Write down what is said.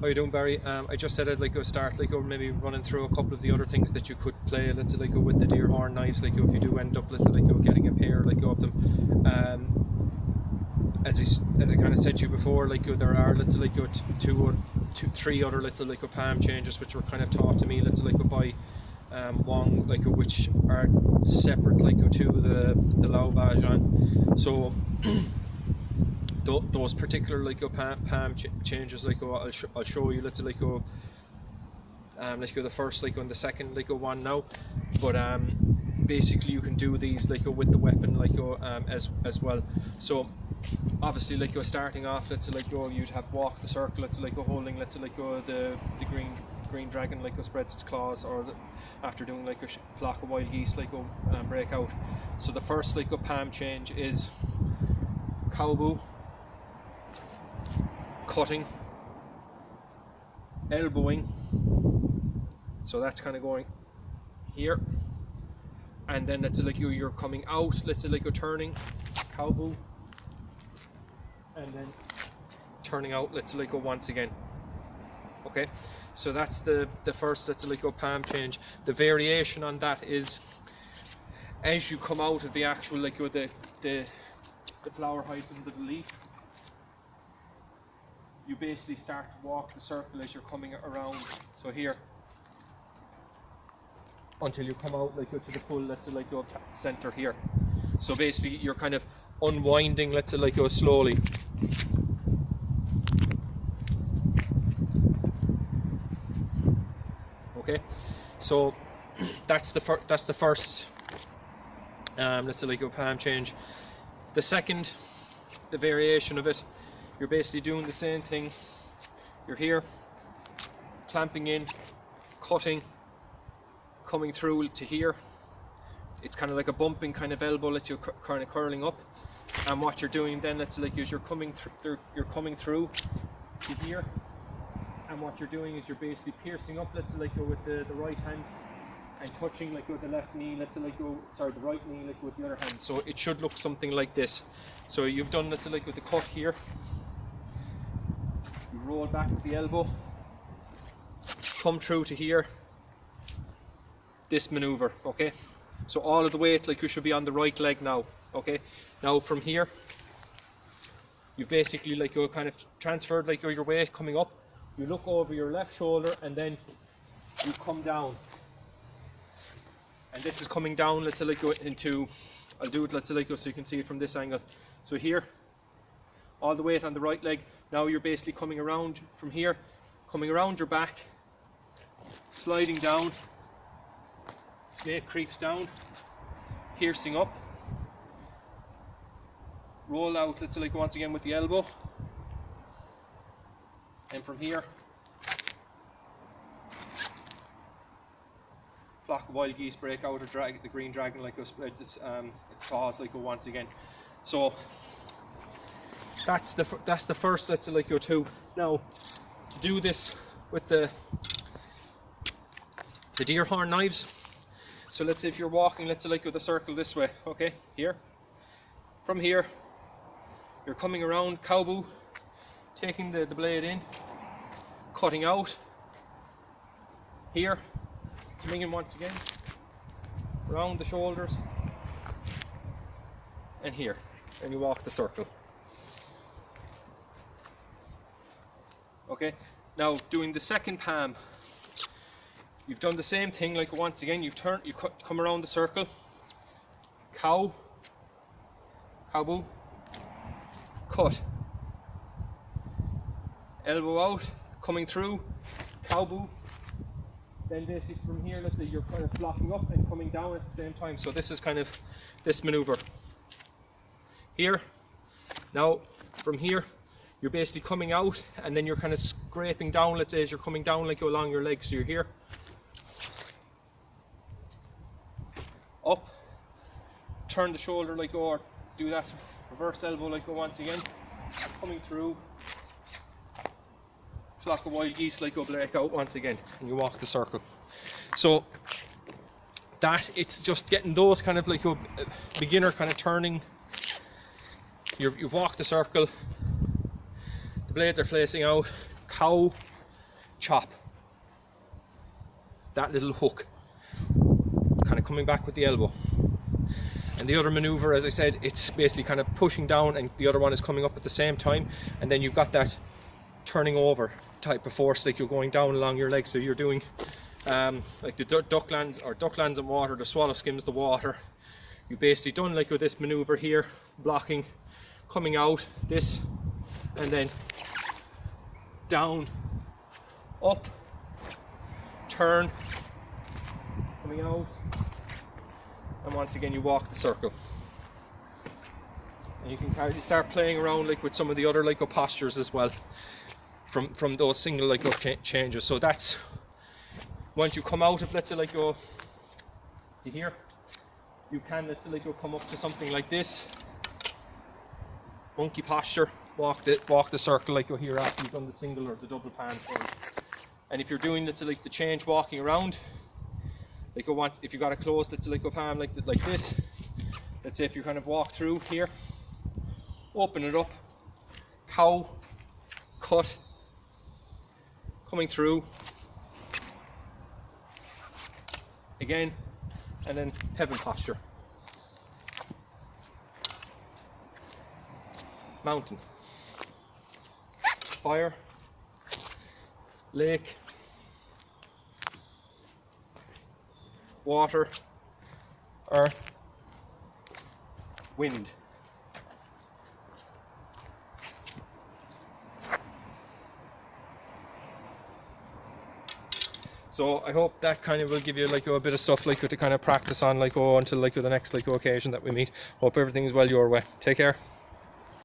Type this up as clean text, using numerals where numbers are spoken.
How you doing, Barry? I just said I'd like to start like maybe running through a couple of the other things that you could play, let's say, like with the deer horn knives, like if you do end up, let's say, like getting a pair like of them. As I kind of said to you before, like there are, let's say, like three other, let's say, like palm changes which were kind of taught to me, let's say, like by Wong, like which are separate, like to the Lao Bajan. So those particular like palm changes, like I'll show you, let's say, like the first like on the second like one now, but basically you can do these like with the weapon like as well. So obviously, like starting off, let's say, like you'd have walk the circle, let's say, like holding, let's say, like the green dragon like spreads its claws, or after doing like a flock of wild geese like break out. So the first like palm change is cowboo, cutting, elbowing. So that's kind of going here, and then let's say like you're coming out, let's say, like turning cowboo, and then turning out, let's say, like once again. Okay, so that's the first, let's say, like palm change. The variation on that is as you come out of the actual like the flower height into the leaf, you basically start to walk the circle as you're coming around. So here, until you come out like to the full, let's say, like center here. So basically you're kind of unwinding, let's say, like slowly. Okay, so that's the first let's say, like palm change. The second, the variation of it, you're basically doing the same thing. You're here, clamping in, cutting, coming through to here. It's kind of like a bumping kind of elbow that you're kind of curling up, and what you're doing then, let's say, like is you're coming through to here, and what you're doing is you're basically piercing up, let's say, like with the right hand, and touching like with the left knee, let's say, like the right knee like with the other hand. So it should look something like this. So you've done, let's say, like with the cut here, you roll back with the elbow, come through to here, this maneuver. Okay, so all of the weight like you should be on the right leg now. Okay, now from here you've basically like you're kind of transferred like your weight coming up. You look over your left shoulder, and then you come down, and this is coming down, let's say, like into, I'll do it, let's say, like so you can see it from this angle. So here, all the weight on the right leg. Now you're basically coming around from here, coming around your back, sliding down, snake creeps down, piercing up, roll out, let's say, like once again with the elbow, and from here, flock of wild geese break out, or drag the green dragon like spreads its claws like once again. So that's the first, let's say, like your two. Now to do this with the deer horn knives, so let's say if you're walking, let's say, like with a circle this way, okay, here, from here you're coming around cowboo, taking the blade in, cutting out, here, coming in once again, around the shoulders, and here, and you walk the circle. Okay, now doing the second palm, you've done the same thing, like once again, you come around the circle, cowboo, cut, elbow out, coming through, cowboo, then basically from here, let's say you're kind of blocking up and coming down at the same time. So this is kind of this maneuver here. Now from here you're basically coming out, and then you're kind of scraping down, let's say, as you're coming down like along your legs. So you're here, up, turn the shoulder like or do that reverse elbow like once again, coming through, flock of wild geese like break out once again, and you walk the circle. So that, it's just getting those kind of like a beginner kind of turning. You've walked the circle, the blades are facing out, cow, chop. That little hook, kind of coming back with the elbow. And the other maneuver, as I said, it's basically kind of pushing down and the other one is coming up at the same time, and then you've got that turning over type of force, like you're going down along your legs. So you're doing like the duck lands in water, the swallow skims the water. You've basically done like with this maneuver here, blocking, coming out, this, and then down, up, turn, coming out, and once again you walk the circle. And you can start playing around like with some of the other like postures as well from those single like changes. So that's once you come out of, let's say, like go to here, you can, let's say, like go come up to something like this monkey posture, walk the circle like you're here after you've done the single or the double pan turn. And if you're doing, let's say, like the change walking around, like if you got a closed, let's say, like a palm like this, let's say if you kind of walk through here, open it up, cow, cut, coming through again, and then heaven posture, mountain, fire, lake, water, earth, wind. So I hope that kind of will give you like a bit of stuff like to kind of practice on like until like the next like occasion that we meet. Hope everything's well your way. Take care.